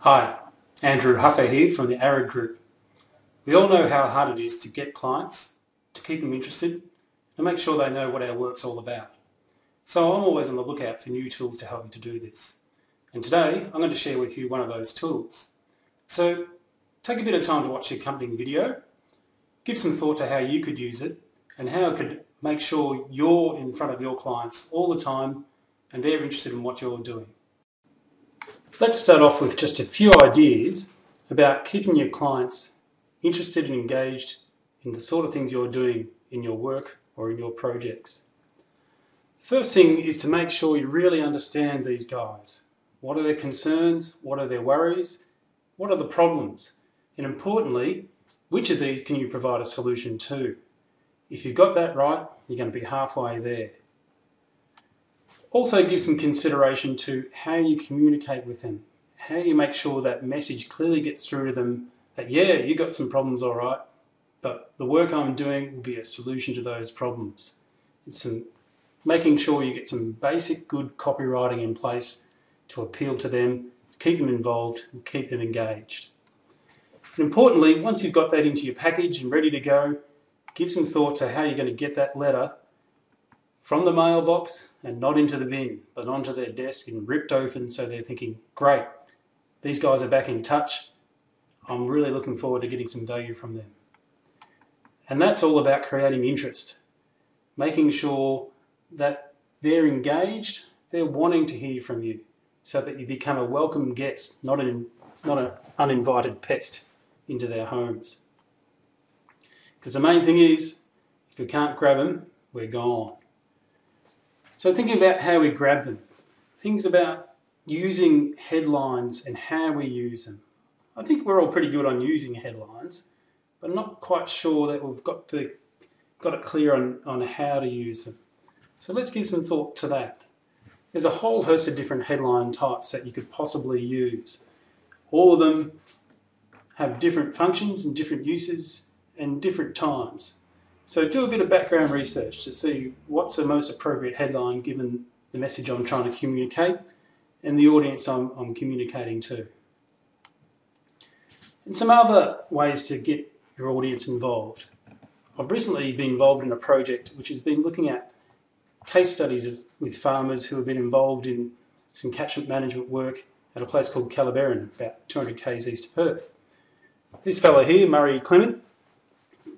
Hi, Andrew Huffer here from the Arid Group. We all know how hard it is to get clients, to keep them interested, and make sure they know what our work's all about. So I'm always on the lookout for new tools to help you to do this. And today I'm going to share with you one of those tools. So take a bit of time to watch the accompanying video, give some thought to how you could use it and how it could make sure you're in front of your clients all the time and they're interested in what you're doing. Let's start off with just a few ideas about keeping your clients interested and engaged in the sort of things you're doing in your work or in your projects. First thing is to make sure you really understand these guys. What are their concerns? What are their worries? What are the problems? And importantly, which of these can you provide a solution to? If you've got that right, you're going to be halfway there. Also give some consideration to how you communicate with them, how you make sure that message clearly gets through to them that, yeah, you got some problems, all right, but the work I'm doing will be a solution to those problems. It's making sure you get some basic good copywriting in place to appeal to them, keep them involved, and keep them engaged. And importantly, once you've got that into your package and ready to go, give some thought to how you're going to get that letter from the mailbox and not into the bin, but onto their desk and ripped open so they're thinking, great, these guys are back in touch. I'm really looking forward to getting some value from them. And that's all about creating interest, making sure that they're engaged, they're wanting to hear from you so that you become a welcome guest, not an uninvited pest into their homes. Because the main thing is, if we can't grab them, we're gone. So thinking about how we grab them, things about using headlines and how we use them. I think we're all pretty good on using headlines, but I'm not quite sure that we've got it clear on how to use them. So let's give some thought to that. There's a whole host of different headline types that you could possibly use. All of them have different functions and different uses and different times. So do a bit of background research to see what's the most appropriate headline given the message I'm trying to communicate and the audience I'm communicating to. And some other ways to get your audience involved. I've recently been involved in a project which has been looking at case studies with farmers who have been involved in some catchment management work at a place called Calaberan, about 200 k's east of Perth. This fellow here, Murray Clement,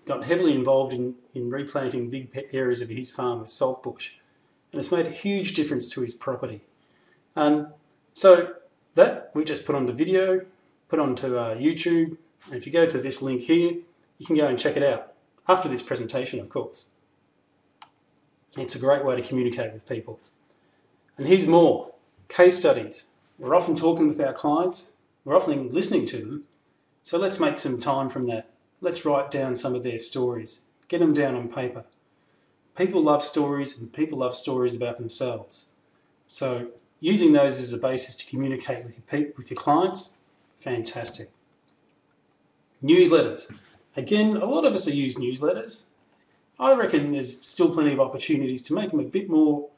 got heavily involved in replanting big areas of his farm with saltbush, and it's made a huge difference to his property. So that we just put onto video, put onto YouTube, and if you go to this link here, you can go and check it out, after this presentation, of course. It's a great way to communicate with people. And here's more, case studies. We're often talking with our clients, we're often listening to them, so let's make some time from that. Let's write down some of their stories, get them down on paper. People love stories and people love stories about themselves. So using those as a basis to communicate with your clients, fantastic. Newsletters. Again, a lot of us use newsletters. I reckon there's still plenty of opportunities to make them a bit more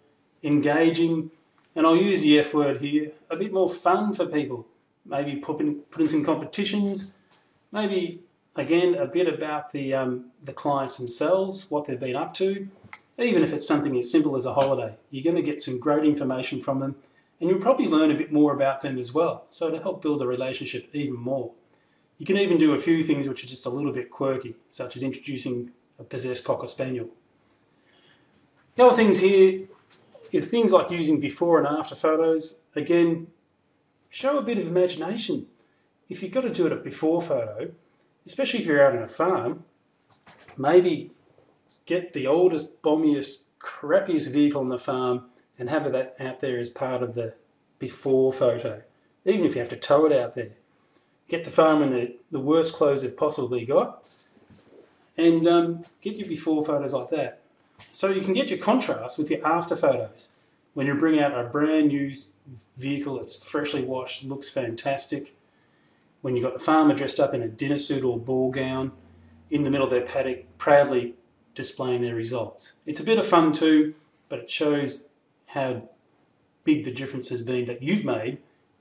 engaging, and I'll use the F word here, a bit more fun for people. Maybe put in some competitions, maybe again, a bit about the clients themselves, what they've been up to. Even if it's something as simple as a holiday, you're going to get some great information from them and you'll probably learn a bit more about them as well. So to help build a relationship even more. You can even do a few things which are just a little bit quirky, such as introducing a possessed Cocker Spaniel. The other things here is things like using before and after photos. Again, show a bit of imagination. If you've got to do it a before photo, especially if you're out on a farm, maybe get the oldest, bombiest, crappiest vehicle on the farm and have that out there as part of the before photo, even if you have to tow it out there. Get the farm in the worst clothes they've possibly got and get your before photos like that. So you can get your contrast with your after photos. When you bring out a brand new vehicle that's freshly washed, looks fantastic. When you've got the farmer dressed up in a dinner suit or ball gown in the middle of their paddock, proudly displaying their results. It's a bit of fun too, but it shows how big the difference has been that you've made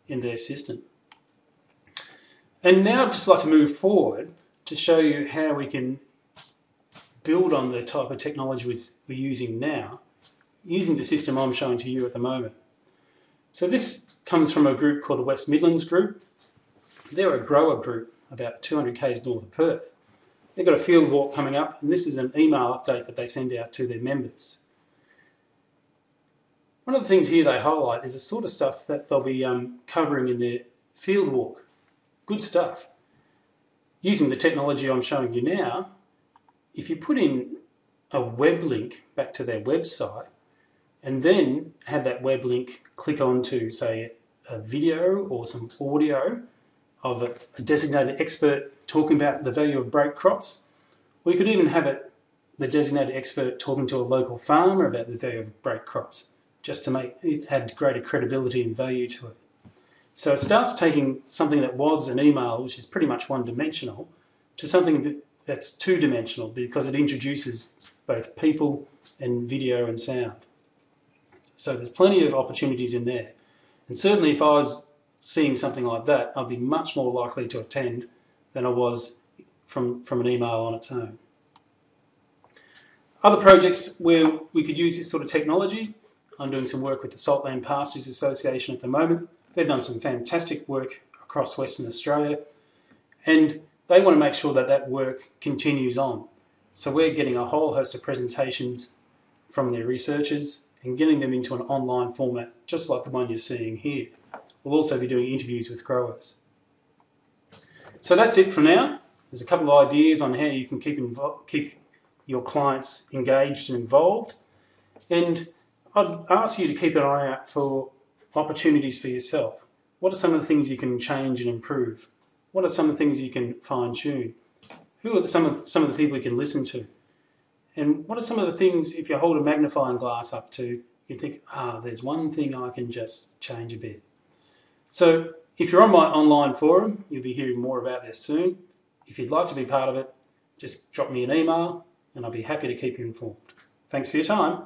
in their system. And now I'd just like to move forward to show you how we can build on the type of technology we're using now, using the system I'm showing to you at the moment. So this comes from a group called the West Midlands Group. They're a grower group about 200 k's north of Perth. They've got a field walk coming up, and this is an email update that they send out to their members. One of the things here they highlight is the sort of stuff that they'll be covering in their field walk. Good stuff. Using the technology I'm showing you now, if you put in a web link back to their website and then have that web link click onto, say, a video or some audio of a designated expert talking about the value of break crops, we could even have the designated expert talking to a local farmer about the value of break crops, just to make it add greater credibility and value to it. So it starts taking something that was an email, which is pretty much one-dimensional, to something that's two-dimensional, because it introduces both people and video and sound. So there's plenty of opportunities in there. And certainly if I was seeing something like that, I'd be much more likely to attend than I was from an email on its own. Other projects where we could use this sort of technology, I'm doing some work with the Saltland Pastures Association at the moment. They've done some fantastic work across Western Australia, and they want to make sure that that work continues on. So we're getting a whole host of presentations from their researchers and getting them into an online format, just like the one you're seeing here. We'll also be doing interviews with growers. So that's it for now. There's a couple of ideas on how you can keep your clients engaged and involved. And I'd ask you to keep an eye out for opportunities for yourself. What are some of the things you can change and improve? What are some of the things you can fine-tune? Who are some of the people you can listen to? And what are some of the things, if you hold a magnifying glass up to, you think, there's one thing I can just change a bit. So if you're on my online forum, you'll be hearing more about this soon. If you'd like to be part of it, just drop me an email and I'll be happy to keep you informed. Thanks for your time.